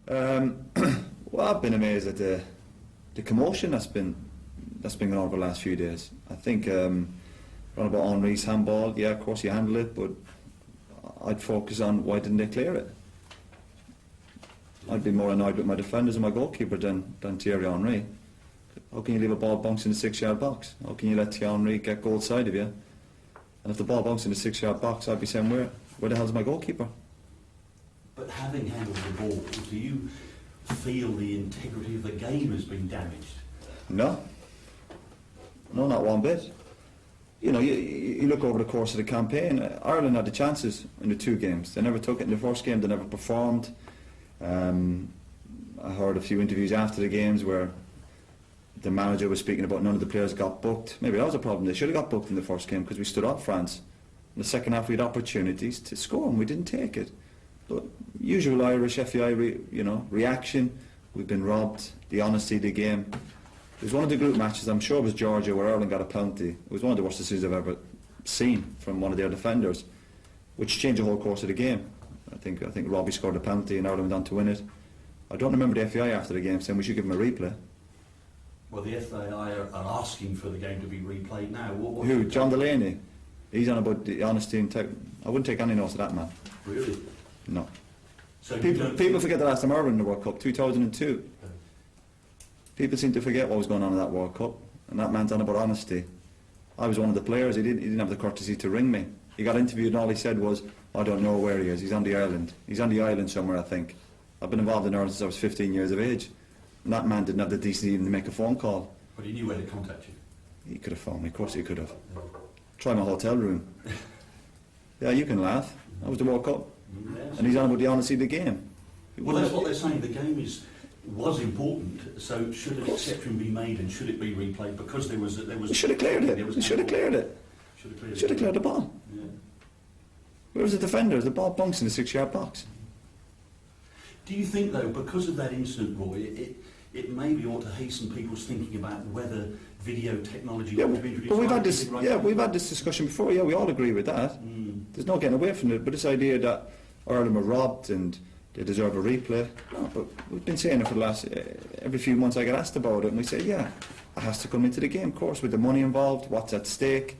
Well, I've been amazed at the commotion that's been going on over the last few days. I think around about Henry's handball, yeah, of course you handle it, but I'd focus on why didn't they clear it. I'd be more annoyed with my defenders and my goalkeeper than Thierry Henry. How can you leave a ball bounce in the 6-yard box? How can you let Thierry Henry get goal side of you? And if the ball bounced in the 6-yard box, I'd be saying, where the hell's my goalkeeper? But having handled the ball, do you feel the integrity of the game has been damaged? No, not one bit. You know, you look over the course of the campaign, Ireland had the chances in the 2 games. They never took it in the first game, they never performed. I heard a few interviews after the games where the manager was speaking about none of the players got booked. Maybe that was a problem. They should have got booked in the first game because we stood up France. In the second half we had opportunities to score and we didn't take it. But usual Irish FAI reaction. We've been robbed. The honesty of the game. It was one of the group matches, I'm sure it was Georgia, where Ireland got a penalty. It was one of the worst decisions I've ever seen from one of their defenders, which changed the whole course of the game. I think Robbie scored a penalty and Ireland went on to win it. I don't remember the FAI after the game saying we should give him a replay. Well, the FAI are asking for the game to be replayed now. Who? John Delaney? He's on about the honesty and I wouldn't take any notice of that man. Really? No. So people forget the last time Ireland in the World Cup, 2002. People seem to forget what was going on in that World Cup, and that man's on about honesty. I was one of the players. He didn't have the courtesy to ring me. He got interviewed and all he said was, I don't know where he is. He's on the island. He's on the island somewhere, I think. I've been involved in Ireland since I was 15 years of age. And that man didn't have the decency even to make a phone call. But he knew where to contact you. He could have phoned me, of course he could have. Try my hotel room. Yeah, you can laugh. That was the World Cup. Yes. And he's on about the honesty of the game. Well, that's what they're saying. The game was important, so should an exception be made and should it be replayed? Because there was. He should have cleared it. He should have cleared it. Should have cleared the ball. Yeah. Where was the defender? The ball bunks in the 6-yard box. Do you think, though, because of that incident, Roy, it maybe ought to hasten people's thinking about whether video technology ought to be introduced? But we've had this discussion before. Yeah, we all agree with that. There's no getting away from it. But this idea that Ireland were robbed and they deserve a replay. No, but we've been saying it for the last every few months. I get asked about it, and we say, yeah, it has to come into the game, of course, with the money involved, what's at stake.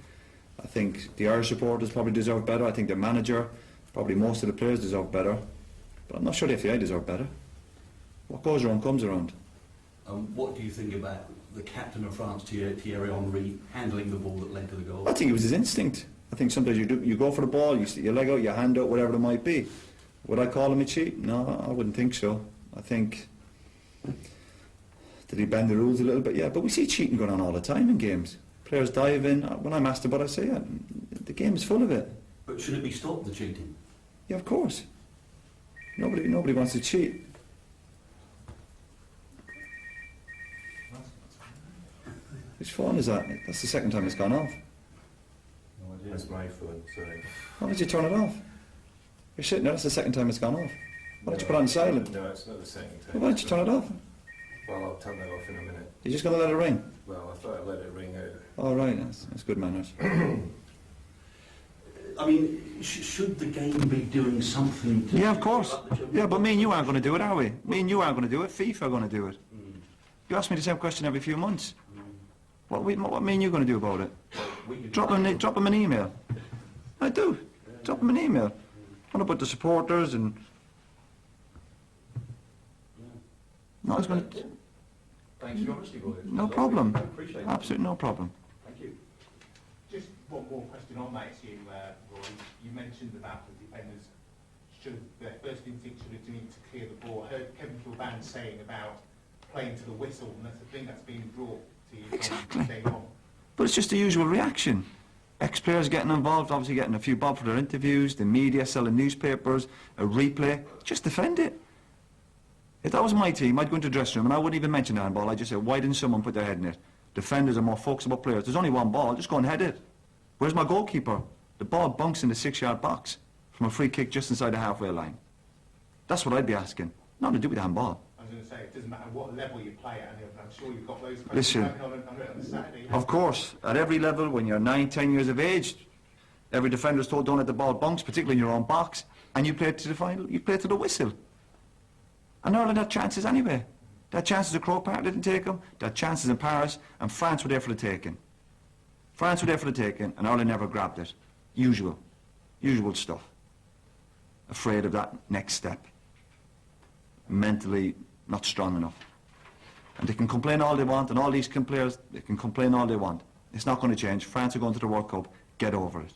I think the Irish supporters probably deserve better. I think the manager, probably most of the players deserve better. But I'm not sure the FAI deserve better. What goes around comes around. What do you think about the captain of France, Thierry Henry, handling the ball that led to the goal? I think it was his instinct. I think sometimes you go for the ball, you stick your leg out, your hand out, whatever it might be. Would I call him a cheat? No, I wouldn't think so. I think, did he bend the rules a little bit? Yeah, but we see cheating going on all the time in games. Players dive in. When I'm asked about it, I say, yeah, the game is full of it. But should it be stopped, the cheating? Yeah, of course. Nobody wants to cheat. Which phone is that? That's the second time it's gone off. No idea. That's my phone, sorry. Why did you turn it off? You're sitting there, that's the second time it's gone off. Why don't you put it on silent? No, it's not the second time. Well, why don't you turn it off? Well, I'll turn that off in a minute. You're just going to let it ring? Well, I thought I'd let it ring out. Oh, right, that's good manners. I mean, should the game be doing something to... Yeah, of course. Yeah, but me and you aren't going to do it, are we? Me and you aren't going to do it. FIFA are going to do it. You ask me the same question every few months. What me and you going to do about it? Drop them an email. I do. Drop them an email. What about the supporters and... No, I was going to... Thanks for your honesty, Roy. No problem. Appreciate it. Absolutely no problem. Thank you. Just one more question on that issue, Roy. You mentioned about the defenders their first instinct should have been to clear the ball. I heard Kevin Kilbane saying about playing to the whistle, and that's the thing that's been brought to you from day on. But it's just the usual reaction. Ex-players getting involved, obviously getting a few bob for their interviews, the media selling newspapers, a replay. Just defend it. If that was my team, I'd go into the dressing room and I wouldn't even mention the handball. I'd just say, why didn't someone put their head in it? Defenders are more focused about players. There's only one ball, just go and head it. Where's my goalkeeper? The ball bunks in the 6-yard box from a free kick just inside the halfway line. That's what I'd be asking. Nothing to do with the handball. I was going to say, it doesn't matter what level you play at, and I'm sure you've got those questions Listen, on Saturday. Of course, at every level, when you're 9, 10 years of age, every defender's told don't let the ball bounce, particularly in your own box, and you play it to the final, you play it to the whistle. And Ireland had chances anyway. They had chances at Croke Park, didn't take them. They had chances in Paris, and France were there for the taking. France were there for the taking, and Ireland never grabbed it. Usual stuff. Afraid of that next step. Mentally not strong enough. And they can complain all they want, and all these players, they can complain all they want. It's not going to change. France are going to the World Cup. Get over it.